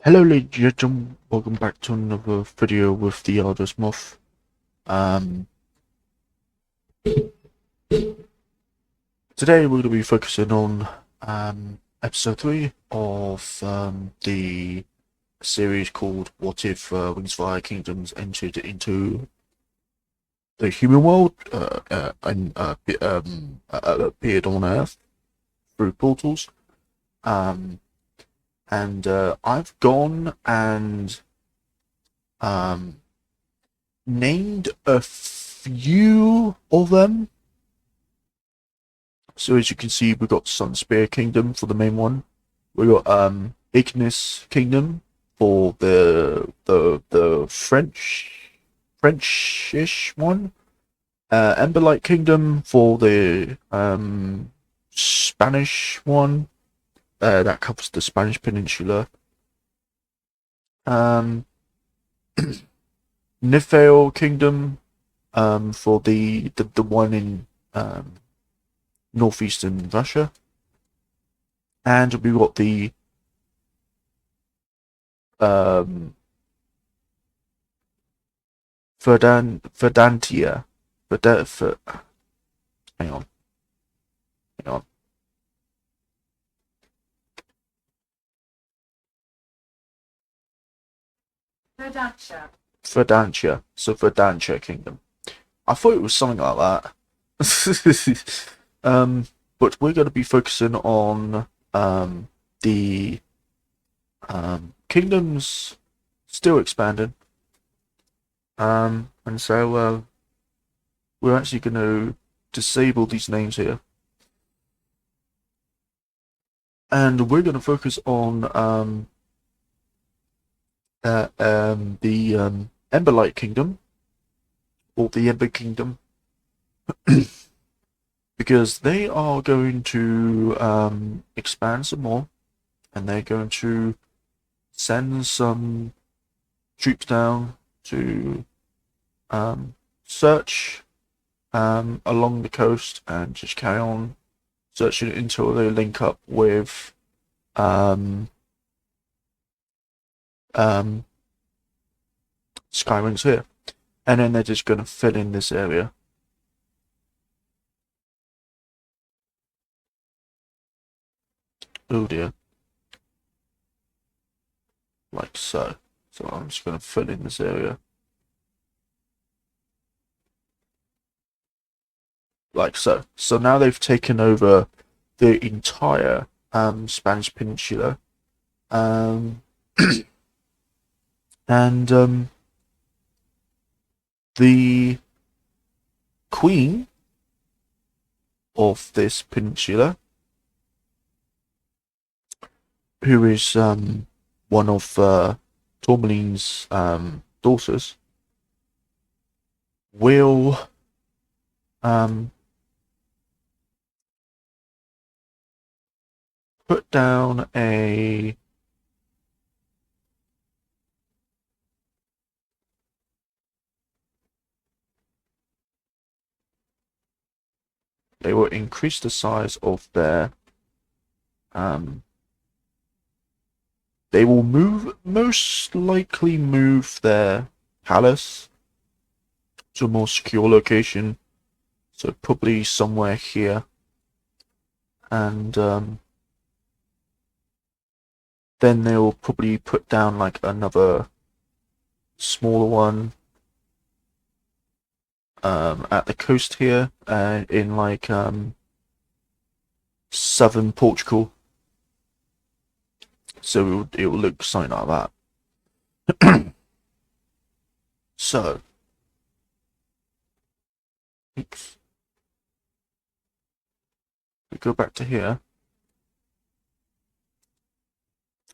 Hello ladies and gentlemen, welcome back to another video with the Eldest Moth. Um, Today we're going to be focusing on episode 3 of the series called What If Wings Fire Kingdoms entered into the human world and appeared on Earth through portals. I've gone and named a few of them. So as you can see, we've got Sun Spear Kingdom for the main one. We got Ignis Kingdom for the Frenchish one. Emberlight Kingdom for the Spanish one. That covers the Spanish Peninsula. Nifel Kingdom for the one in northeastern Russia, and we got the Verdantia. Hang on. Verdantia. So Verdantia Kingdom. I thought it was something like that. But we're going to be focusing on the kingdoms still expanding. And so we're actually going to disable these names here. And we're going to focus on the Emberlight Kingdom, or the Ember Kingdom, because they are going to expand some more, and they're going to send some troops down to search along the coast and just carry on searching until they link up with Skywings here, and then they're just going to fill in this area. Oh dear. Like so. So I'm just going to fill in this area. Like so. So now they've taken over the entire Spanish Peninsula. And the queen of this peninsula, who is one of Tourmaline's daughters, will put down a they will increase the size of their they will most likely move their palace to a more secure location, so probably somewhere here, and then they'll probably put down like another smaller one at the coast here, in like southern Portugal. So it will look something like that. So, oops. We go back to here.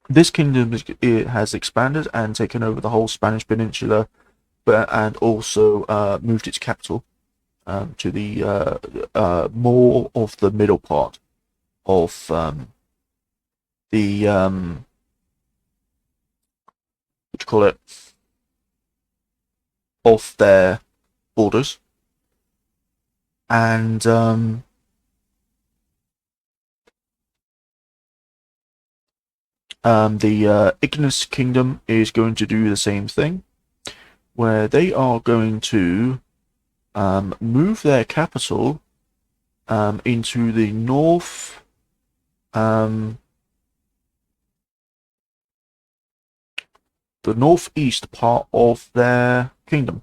This kingdom has expanded and taken over the whole Spanish Peninsula, and also moved its capital to the more of the middle part of the what do you call it, of their borders, and The Ignis Kingdom is going to do the same thing, where they are going to move their capital into the the northeast part of their kingdom.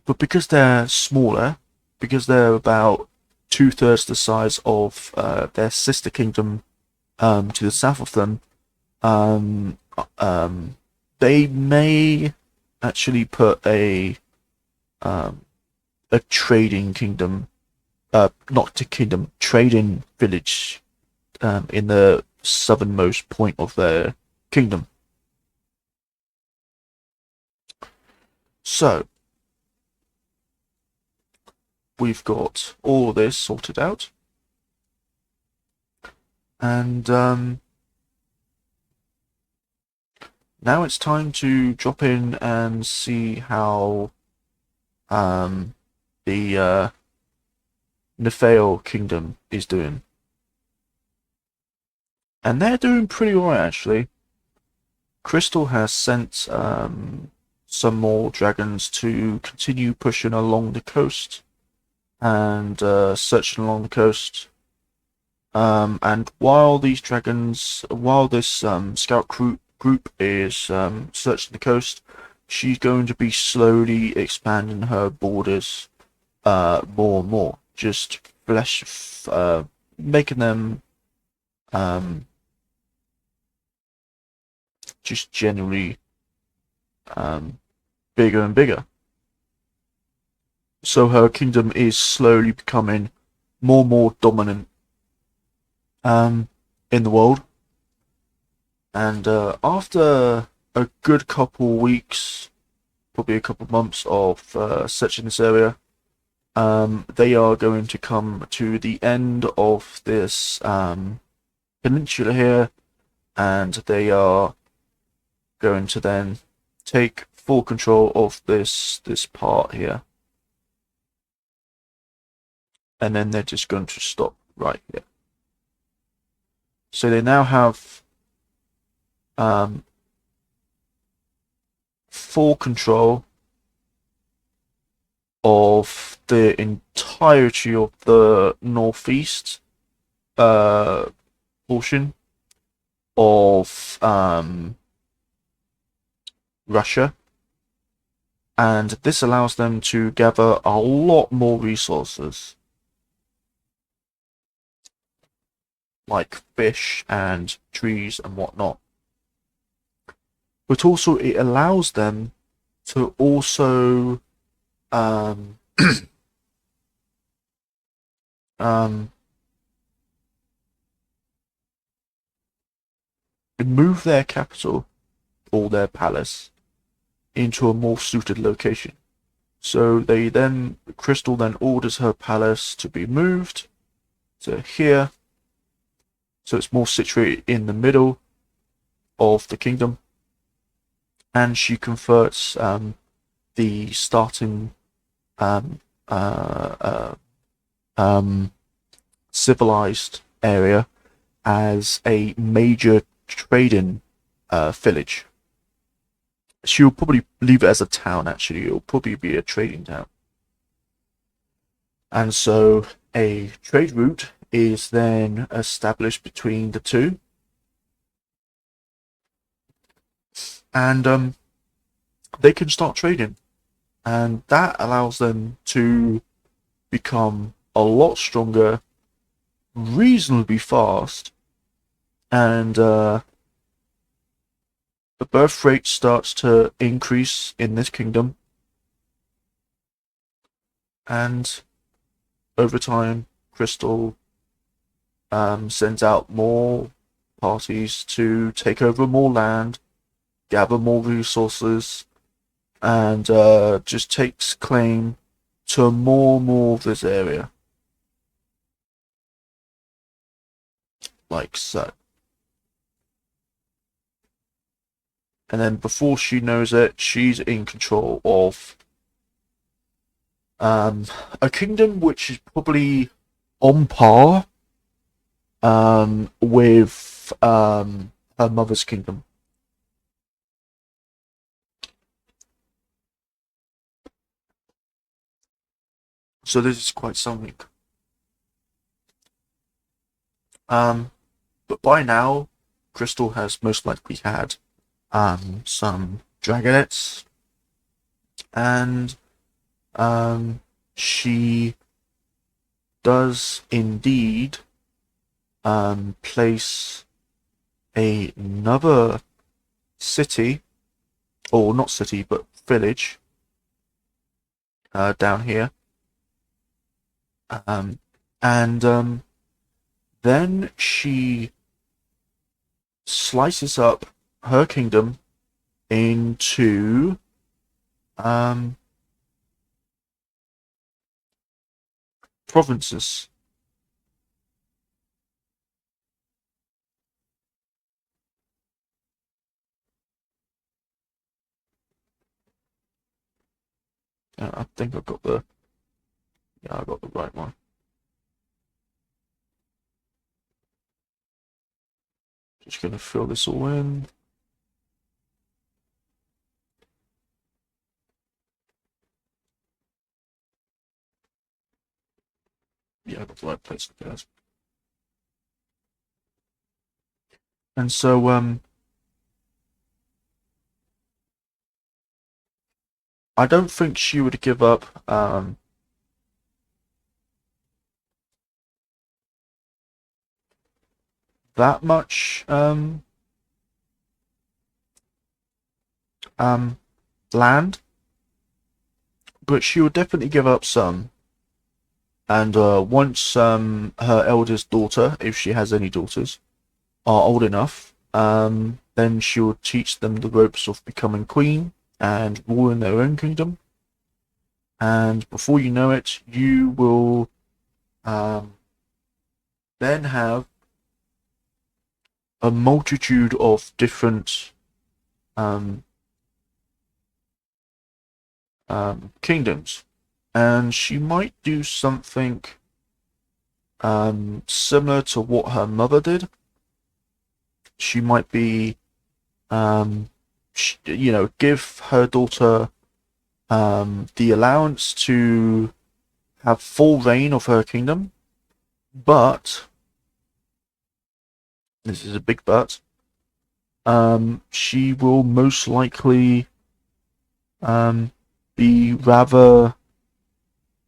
But because they're smaller, because they're about 2/3 the size of their sister kingdom to the south of them, um, they may actually put um, a trading kingdom, not a kingdom, trading village in the southernmost point of their kingdom. So we've got all this sorted out, and now it's time to drop in and see how the Nefeo Kingdom is doing. And they're doing pretty alright, actually. Crystal has sent some more dragons to continue pushing along the coast and searching along the coast. And while these dragons, while this scout group is searching the coast, she's going to be slowly expanding her borders more and more, just making them just generally bigger and bigger. So her kingdom is slowly becoming more and more dominant in the world. And after a good couple weeks, probably a couple months of searching this area, they are going to come to the end of this peninsula here, and they are going to then take full control of this part here. And then they're just going to stop right here. So they now have full control of the entirety of the northeast portion of Russia, and this allows them to gather a lot more resources, like fish and trees and whatnot. But also it allows them to also move their capital or their palace into a more suited location. So Crystal then orders her palace to be moved to here, so it's more situated in the middle of the kingdom, and she converts the starting civilized area as a major trading village. She'll probably leave it as a town, actually. It'll probably be a trading town. And so a trade route is then established between the two. And they can start trading. And that allows them to become a lot stronger, reasonably fast, and the birth rate starts to increase in this kingdom, and over time, Crystal sends out more parties to take over more land, gather more resources, and just takes claim to more and more of this area. Like so. And then before she knows it, she's in control of a kingdom which is probably on par with her mother's kingdom. So this is quite something. But by now, Crystal has most likely had some dragonettes, and she does indeed place another city, or not city, but village, down here. And then she slices up her kingdom into provinces. I think I got the I got the right one. Just gonna fill this all in. Yeah, I got the right place, guys. And so I don't think she would give up that much land, but she would definitely give up some. And once her eldest daughter, if she has any daughters, are old enough, then she will teach them the ropes of becoming queen and ruling their own kingdom. And before you know it, you will then have a multitude of different kingdoms. And she might do something similar to what her mother did. She might be, give her daughter the allowance to have full reign of her kingdom, but this is a big but. She will most likely be rather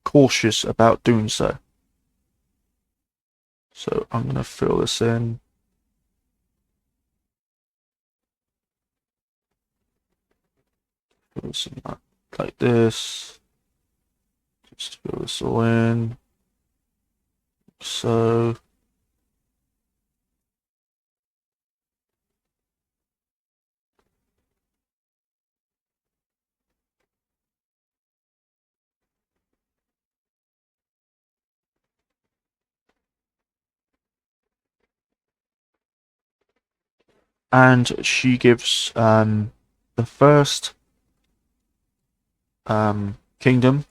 cautious about doing so. So I'm gonna fill this in. Fill this in like this. Just fill this all in. So and she gives the first kingdom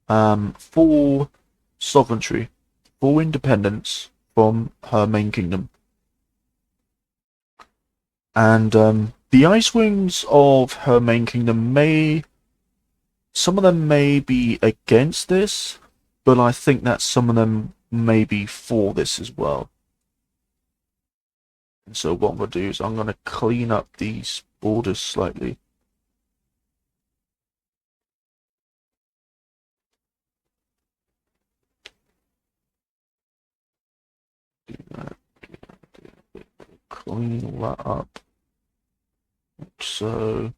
full sovereignty, full independence from her main kingdom. And the Ice Wings of her main kingdom some of them may be against this, but I think that some of them may be for this as well. And so what I'm going to do is I'm going to clean up these borders slightly. Do that. Clean all that up. So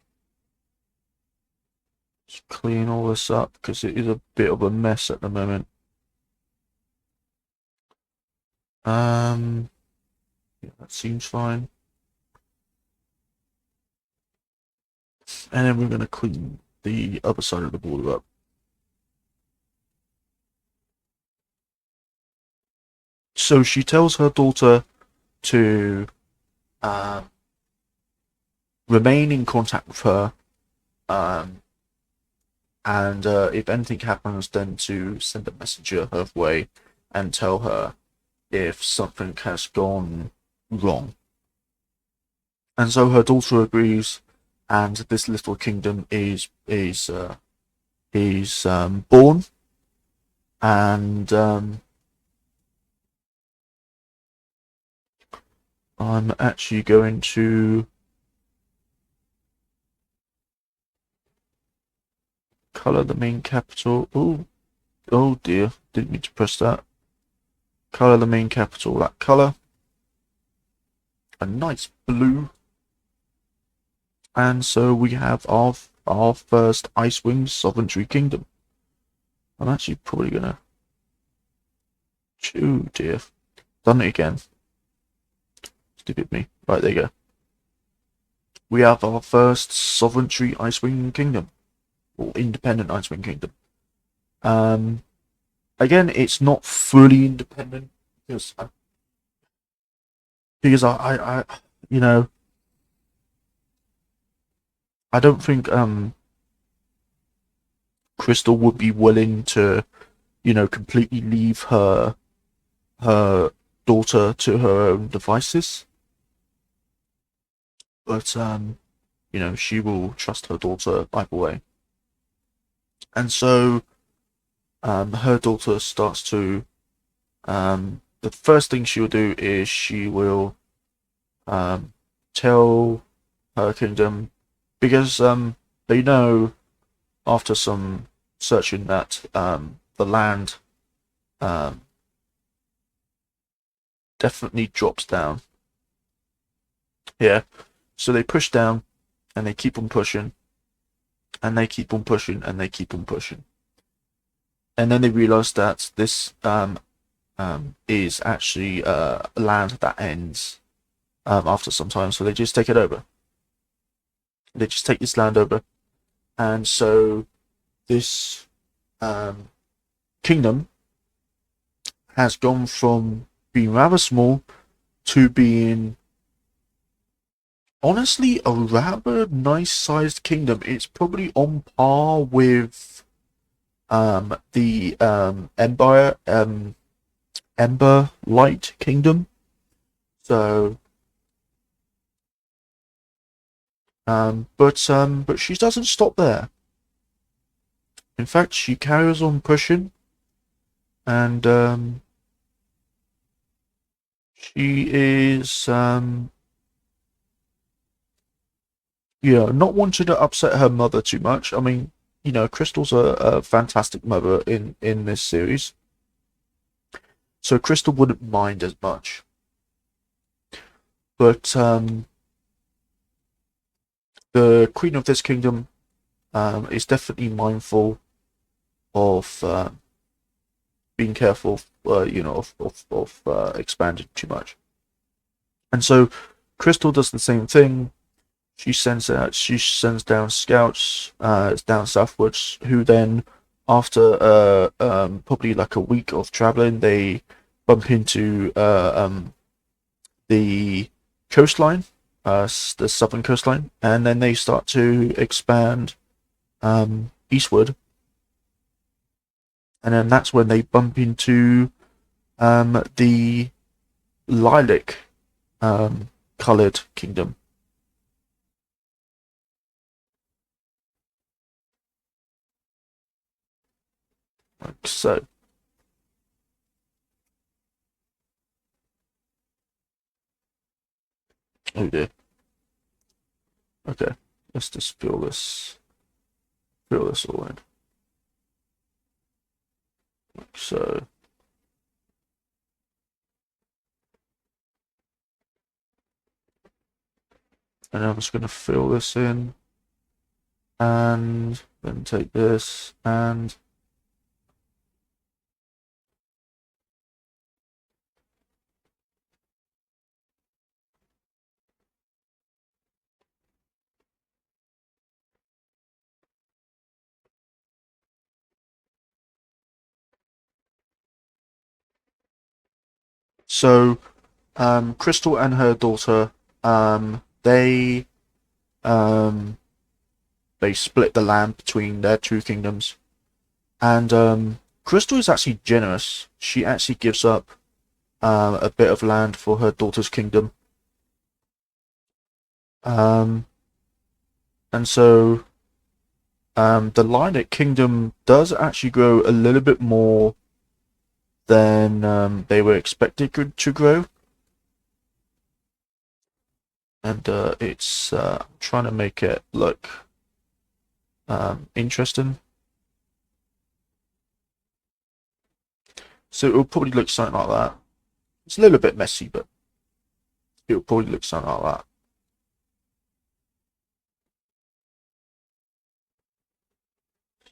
just clean all this up because it is a bit of a mess at the moment. Yeah, that seems fine. And then we're going to clean the other side of the border up. So she tells her daughter to remain in contact with her, and if anything happens, then to send a messenger her way and tell her if something has gone wrong. And so her daughter agrees, and this little kingdom is born, and I'm actually going to color the main capital. Oh dear, didn't mean to press that. Color the main capital that color, a nice blue, and so we have our first Icewind Sovereignty Kingdom. I'm actually probably gonna. Oh dear, done it again. Stupid me. Right, there you go. We have our first Sovereignty Icewind Kingdom, or independent Icewind Kingdom. Again, it's not fully independent because I you know, I don't think Crystal would be willing to, completely leave her daughter to her own devices. But she will trust her daughter either way. And so her daughter starts to the first thing she will do is she will tell her kingdom, because they know after some searching that the land definitely drops down. Yeah. So they push down and they keep on pushing and they keep on pushing and they keep on pushing. And then they realize that this is actually land that ends after some time, so they just take it over. They just take this land over, and so this kingdom has gone from being rather small to being honestly a rather nice-sized kingdom. It's probably on par with the Ember Light Kingdom. So but she doesn't stop there. In fact, she carries on pushing, and she is not wanting to upset her mother too much. I mean, Crystal's a fantastic mother in this series, so Crystal wouldn't mind as much. But the queen of this kingdom is definitely mindful of being careful, of expanding too much. And so Crystal does the same thing. She sends down scouts down southwards, who then, after probably like a week of traveling, they bump into the coastline, the southern coastline, and then they start to expand eastward, and then that's when they bump into the lilac coloured kingdom. Like so. Oh dear. Okay, let's just fill this all in. Like so. And I'm just going to fill this in, and then take this and so Crystal and her daughter, they um, they split the land between their two kingdoms, and Crystal is actually generous. She actually gives up a bit of land for her daughter's kingdom. Um, and so the Lionic Kingdom does actually grow a little bit more than they were expected to grow. And it's trying to make it look interesting. So it will probably look something like that. It's a little bit messy, but it will probably look something like that.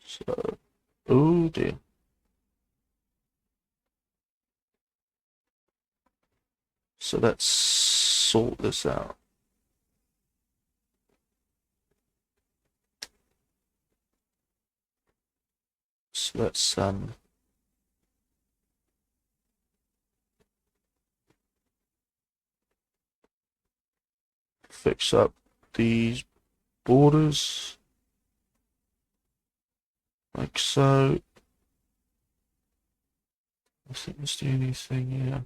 So, oh dear. So let's sort this out. So let's fix up these borders like so. I think that's the only thing here.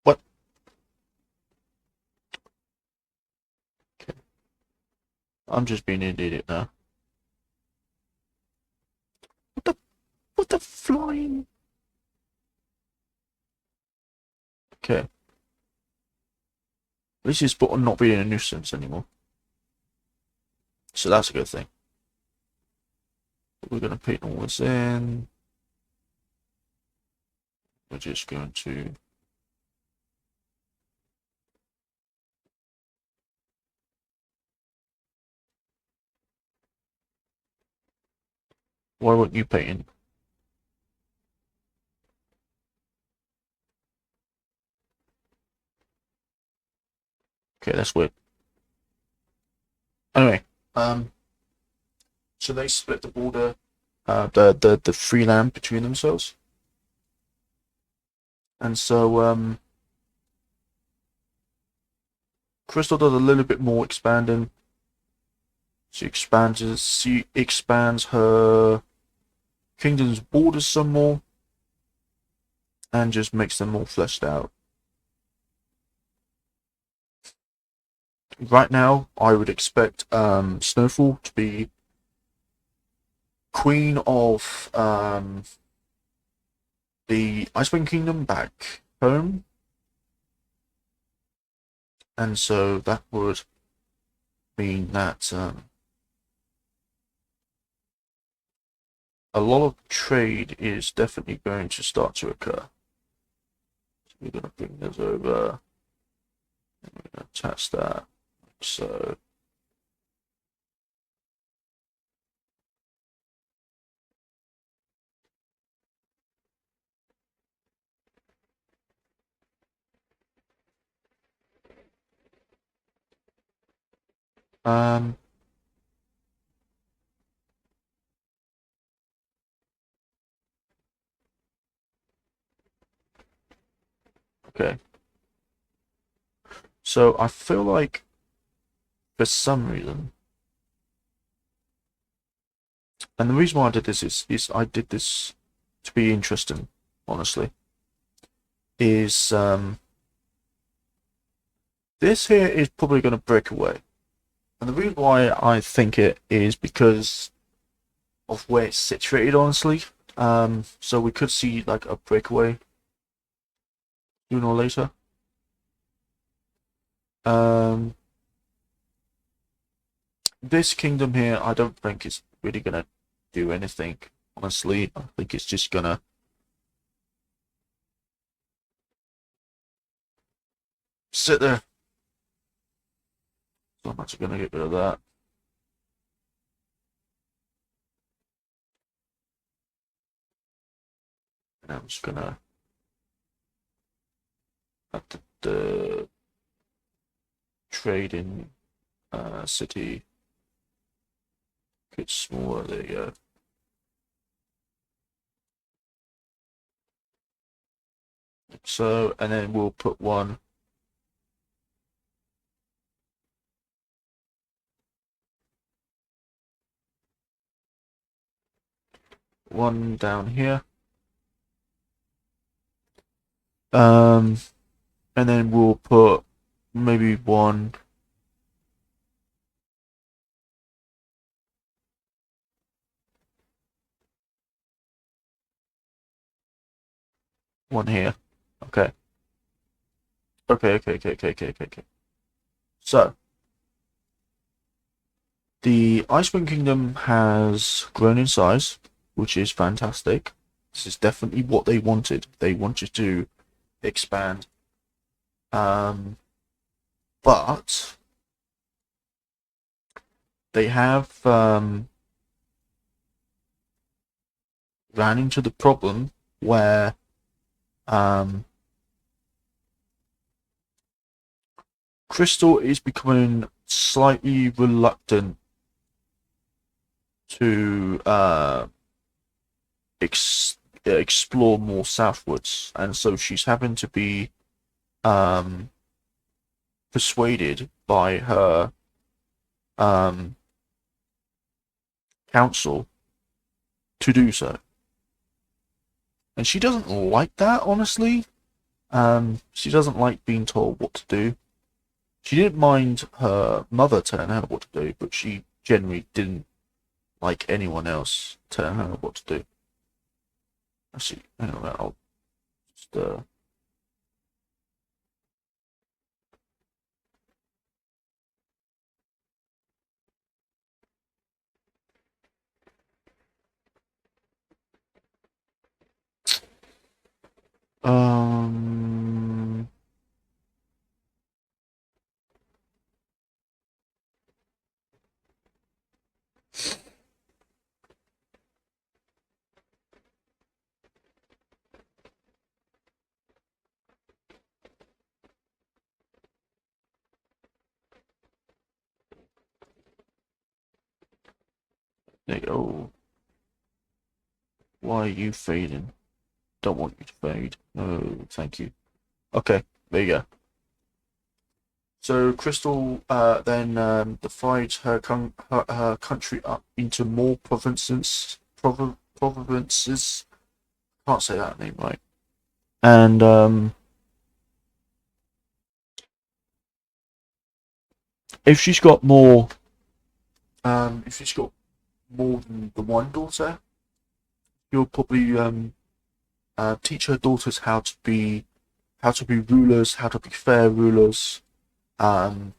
What? Okay. I'm just being an idiot now. What the? What the flying? Okay. At least it's not being a nuisance anymore. So that's a good thing. We're going to paint all this in. We're just going to why weren't you painting? Okay, that's weird. Anyway, so they split the border, the free land between themselves, and so Crystal does a little bit more expanding. She expands her kingdom's borders some more, and just makes them more fleshed out. Right now, I would expect Snowfall to be queen of the Icewind Kingdom back home, and so that would mean that a lot of trade is definitely going to start to occur. So we're going to bring this over, and we're going to attach that like so. Um, okay. So I feel like for some reason, and the reason why I did this is I did this to be interesting, honestly, is this here is probably going to break away. And the reason why I think it is because of where it's situated, honestly. So we could see like a breakaway sooner or later. Um, this kingdom here, I don't think is really gonna do anything. Honestly, I think it's just gonna sit there. So I'm actually gonna get rid of that. And I'm just gonna add the trading city. Get smaller. There you go. So, and then we'll put one. one down here. And then we'll put maybe one here. Okay. Okay. So the Icewind Kingdom has grown in size, which is fantastic. This is definitely what they wanted. They wanted to expand. But they have ran into the problem where Crystal is becoming slightly reluctant to explore more southwards, and so she's having to be persuaded by her council to do so. And she doesn't like that, honestly. She doesn't like being told what to do. She didn't mind her mother telling her what to do, but she generally didn't like anyone else telling her what to do. Actually, hang on, I'll just um there you go. Why are you fading? Don't want you to fade. No, thank you. Okay, there you go. So Crystal then divides her country up into more provinces. Provinces. Can't say that name right. And if she's got more, if she's got more than the one daughter, you'll probably teach her daughters how to be rulers, how to be fair rulers, how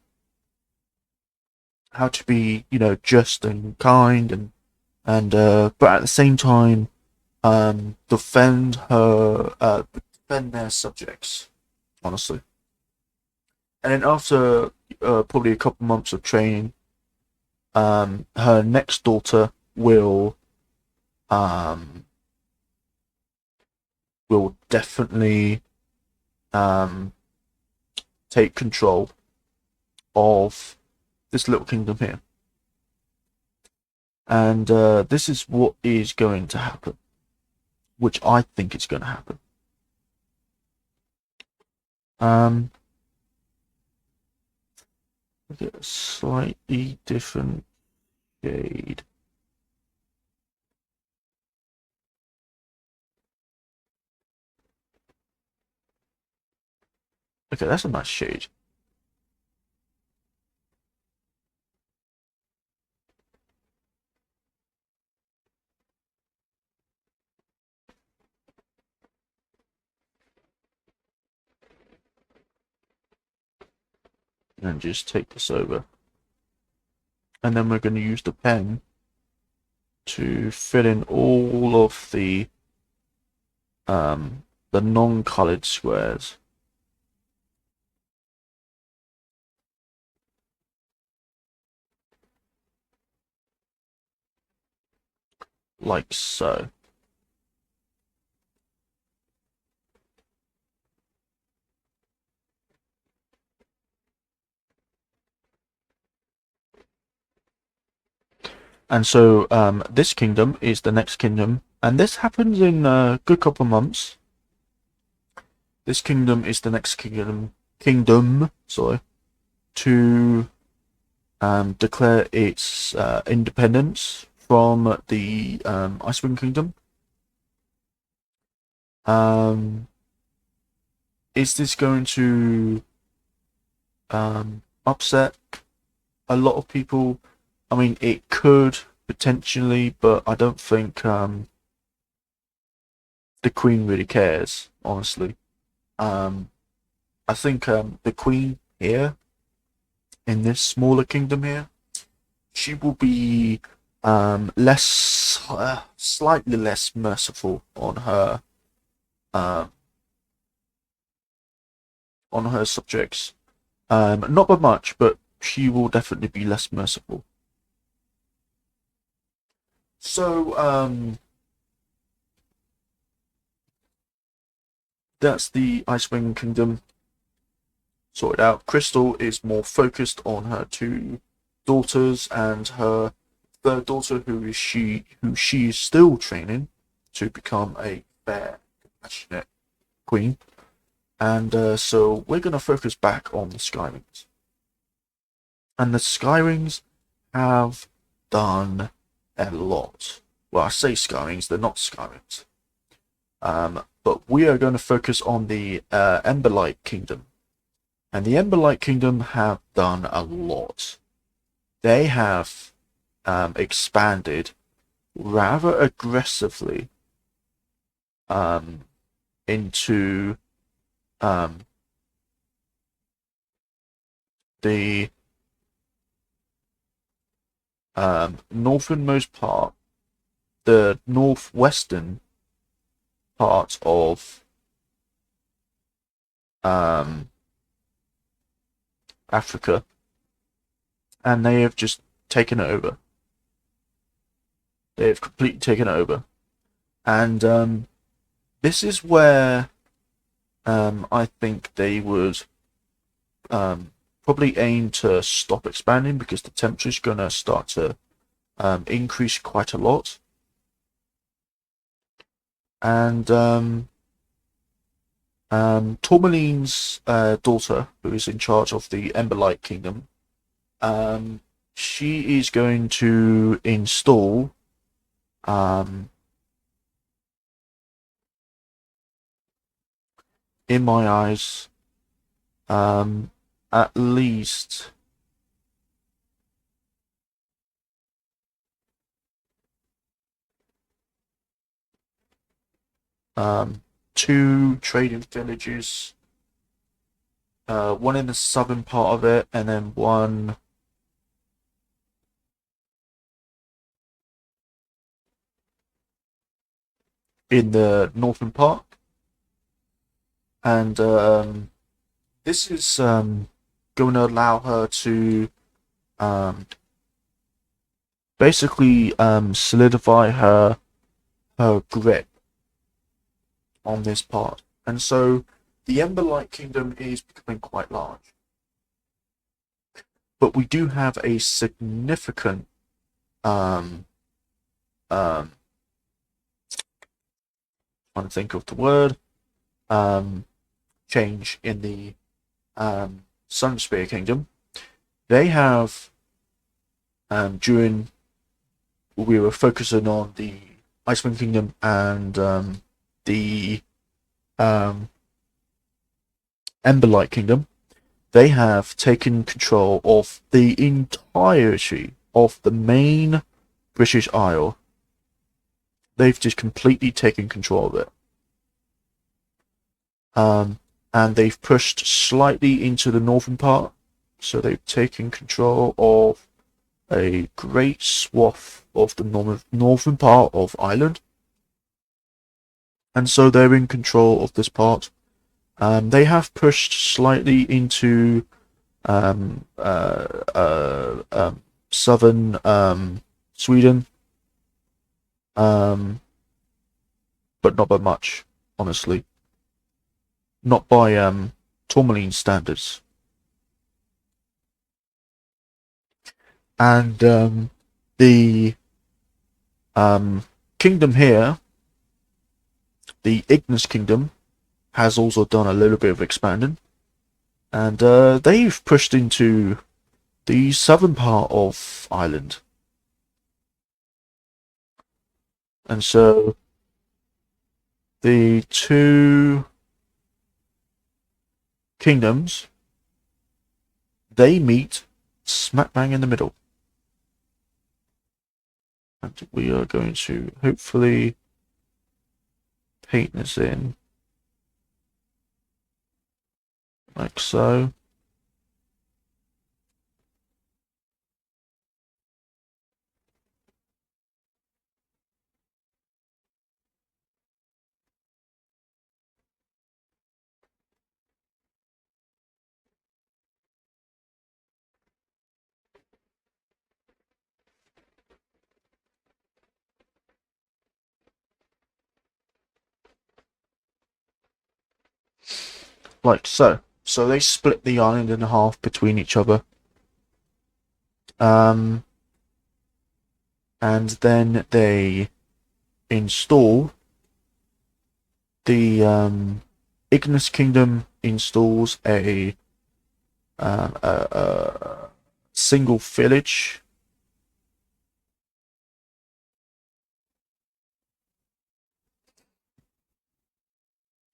to be, just and kind, and but at the same time, defend their subjects, honestly. And then after probably a couple months of training, her next daughter um, will definitely take control of this little kingdom here. And this is what is going to happen, which I think is going to happen. Look at a slightly different shade. Okay, that's a nice shade. And just take this over. And then we're going to use the pen to fill in all of the non-colored squares. Like so. And so this kingdom is the next kingdom, and this happens in a good couple of months. This kingdom is the next kingdom, sorry, to declare its independence from the Icewind Kingdom. Um, is this going to upset a lot of people? I mean, it could potentially, but I don't think the Queen really cares, honestly. Um, I think the Queen here, in this smaller kingdom here, she will be slightly less merciful um, on her subjects. Not by much, but she will definitely be less merciful. So that's the Icewind Kingdom sorted out. Crystal is more focused on her two daughters and her third daughter, who she is still training to become a fair, compassionate queen. And so we're going to focus back on the Skywings. And the Skywings have done a lot. Well, I say Skywings, they're not Skywings. But we are going to focus on the Emberlight Kingdom. And the Emberlight Kingdom have done a lot. They have expanded rather aggressively into the northernmost part, the northwestern part of Africa, and they have just taken it over. They have completely taken it over, and this is where I think they would probably aim to stop expanding, because the temperature is going to start to increase quite a lot. And Tourmaline's daughter, who is in charge of the Emberlight Kingdom, she is going to install in my eyes, at least two trading villages, one in the southern part of it, and then one in the northern part. And this is going to allow her to basically solidify her grip on this part. And so the Emberlight Kingdom is becoming quite large. But we do have a significant trying to think of the word, change in the Sunspear Kingdom. They have, during we were focusing on the Icewind Kingdom and the Emberlight Kingdom, they have taken control of the entirety of the main British Isle. They've just completely taken control of it. And they've pushed slightly into the northern part, so they've taken control of a great swath of the northern part of Ireland. And so they're in control of this part. They have pushed slightly into southern Sweden, but not by much, honestly. Not by Tourmaline standards. And the kingdom here, the Ignis Kingdom, has also done a little bit of expanding, and they've pushed into the southern part of Ireland. And so the two kingdoms, they meet smack bang in the middle. And we are going to hopefully paint this in like so. Like so. So they split the island in half between each other. And then they install the Ignis Kingdom installs a single village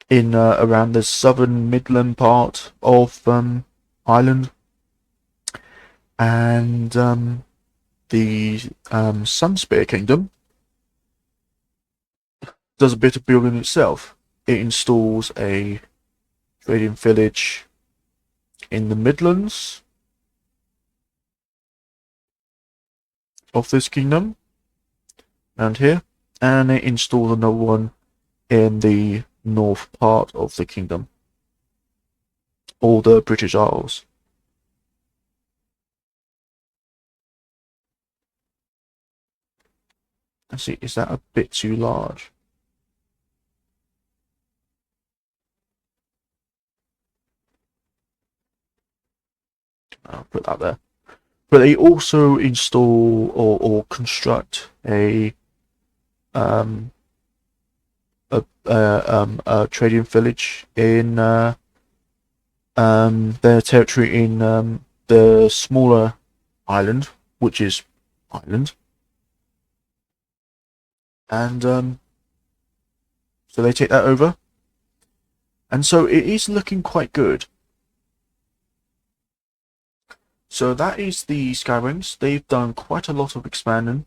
in around the southern Midland part of Ireland, and the Sunspear Kingdom does a bit of building itself. It installs a trading village in the Midlands of this kingdom, around here, and it installs another one in the north part of the kingdom, all the British Isles. Let's see, is that a bit too large? I'll put that there. But they also install or construct a trading village in their territory in the smaller island, which is Ireland, and so they take that over, and so it is looking quite good. So that is the Skywings. They've done quite a lot of expanding,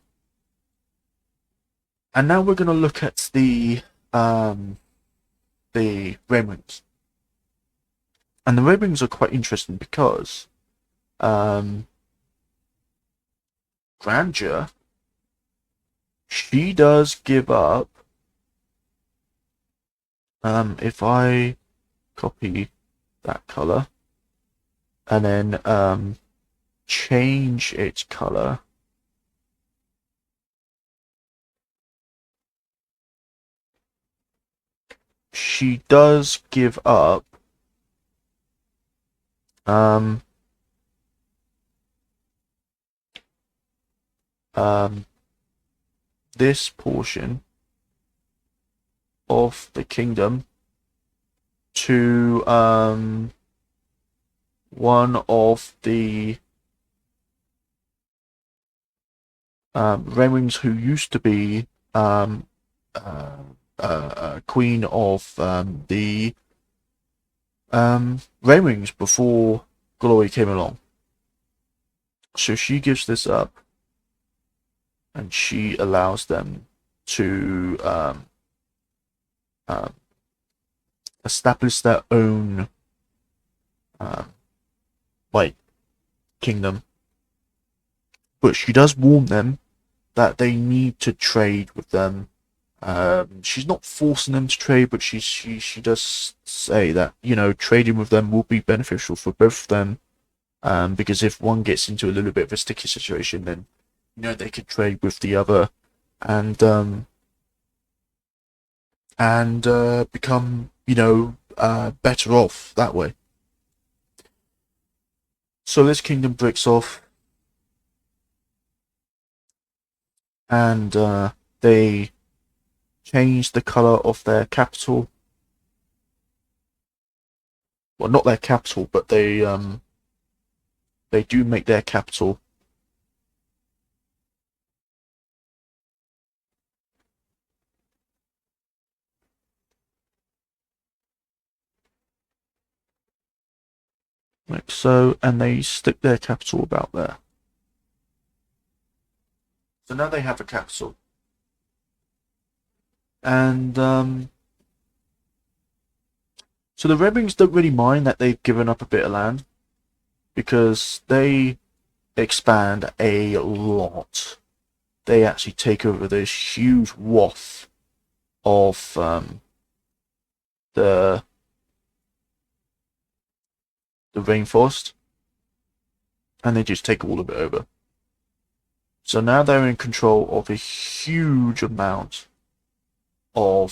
and now we're going to look at the Red Wings. And the Red Wings are quite interesting because Grandeur, she does give up. If I copy that color and then change its color, she does give up this portion of the kingdom to one of the Renwings who used to be queen of the Renwings before Glory came along. So she gives this up, and she allows them to establish their own like kingdom. But she does warn them that they need to trade with them. She's not forcing them to trade, but she does say that, you know, trading with them will be beneficial for both of them. Because if one gets into a little bit of a sticky situation, then, you know, they could trade with the other and become, you know, better off that way. So this kingdom breaks off, and they change the color of their capital. Well, not their capital, but they do make their capital like so, and they stick their capital about there. So now they have a capital. And so the Red Wings don't really mind that they've given up a bit of land, because they expand a lot. They actually take over this huge waft of the rainforest, and they just take all of it over. So now they're in control of a huge amount more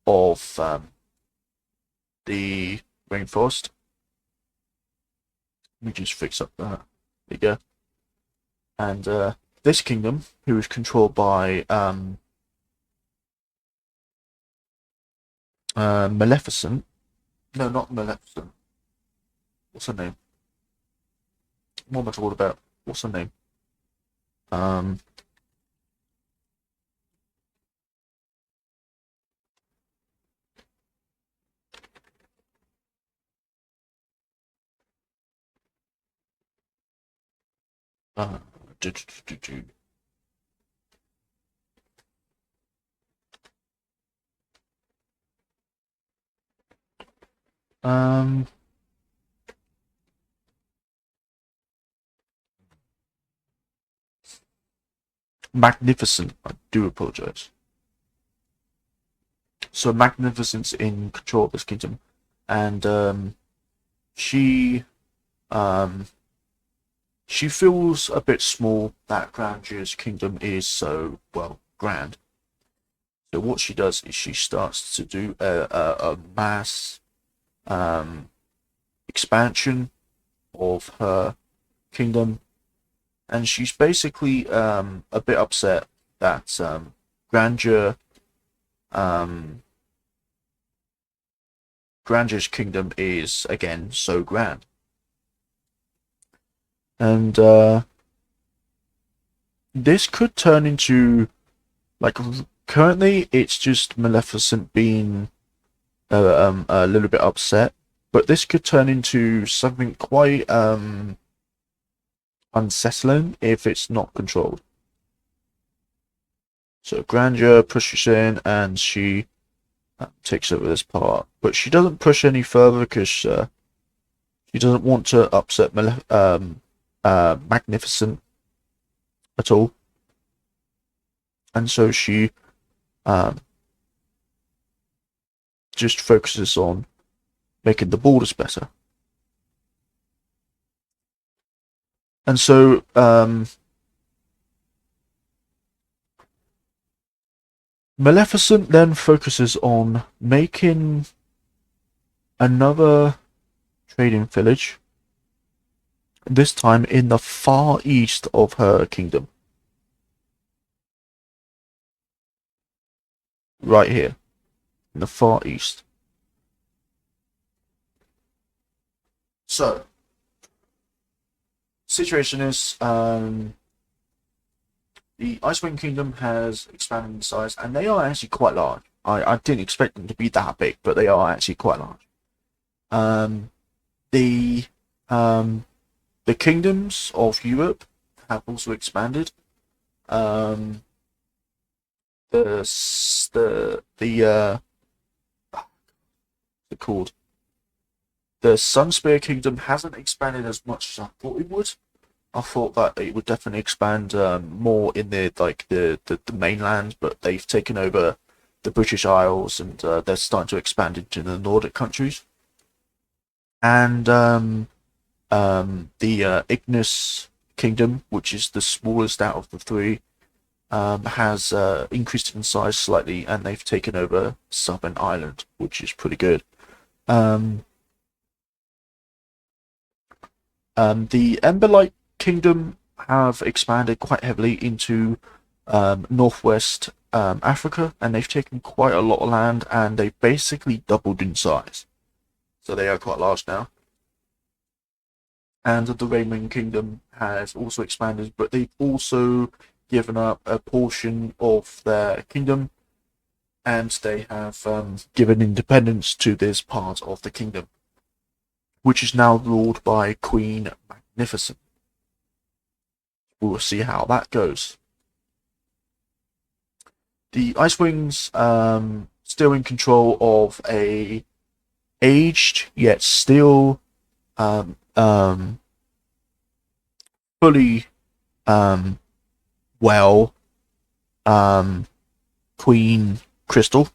of the rainforest. Let me just fix up that. There you go. And this kingdom, who is controlled by Maleficent. No, not Maleficent. What's her name? What am I talking about? What's her name? Um, uh, do, do, do, do. Um, Magnificent. I do apologize. So Magnificent's in control of this kingdom, and she um, she feels a bit small that Grandia's kingdom is so well grand. So what she does is she starts to do a mass um, expansion of her kingdom, and she's basically a bit upset that Grandeur um, Grandia's kingdom is again so grand, and this could turn into, like, currently it's just Maleficent being a little bit upset, but this could turn into something quite unsettling if it's not controlled. So Grandeur pushes in and she takes over this part, but she doesn't push any further because she doesn't want to upset Magnificent at all, and so she um, just focuses on making the borders better. And so Maleficent then focuses on making another trading village, this time in the far east of her kingdom. Right here, in the far east. So, situation is the Icewind Kingdom has expanded in size, and they are actually quite large. I didn't expect them to be that big, but they are actually quite large. Um, the um, the kingdoms of Europe have also expanded. Um, the they're called the Sunspear Kingdom hasn't expanded as much as I thought it would. I thought that it would definitely expand more in the mainland, but they've taken over the British Isles, and they're starting to expand into the Nordic countries. And the Ignis Kingdom, which is the smallest out of the three, has increased in size slightly, and they've taken over Southern Ireland, which is pretty good. Um, the Emberlight Kingdom have expanded quite heavily into northwest Africa, and they've taken quite a lot of land, and they've basically doubled in size. So they are quite large now. And the Raymond Kingdom has also expanded, but they've also given up a portion of their kingdom, and they have given independence to this part of the kingdom. which is now ruled by Queen Magnificent. We will see how that goes. The Ice Wings still in control of a aged yet still fully well Queen Crystal,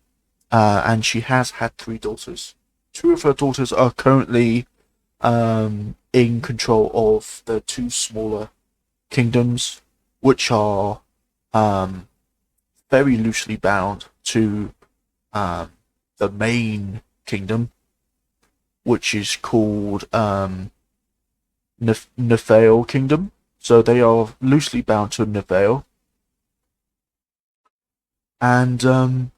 and she has had 3 daughters. 2 of her daughters are currently in control of the 2 smaller kingdoms, which are very loosely bound to the main kingdom, which is called Nephale Kingdom. So they are loosely bound to Nephale. And the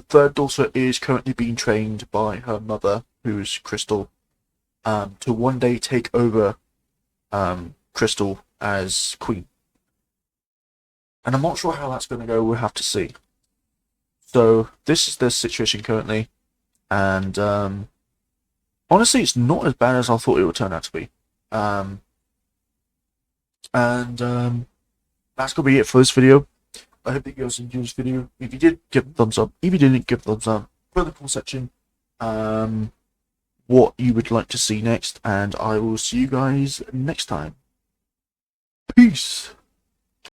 3rd daughter is currently being trained by her mother, who's Crystal, to one day take over Crystal as queen. And I'm not sure how that's going to go. We'll have to see. So this is the situation currently, and honestly, it's not as bad as I thought it would turn out to be. That's gonna be it for this video. I hope that you guys enjoyed this video. If you did, give it a thumbs up. If you didn't, give it a thumbs up. Put in the comment section what you would like to see next, and I will see you guys next time. Peace.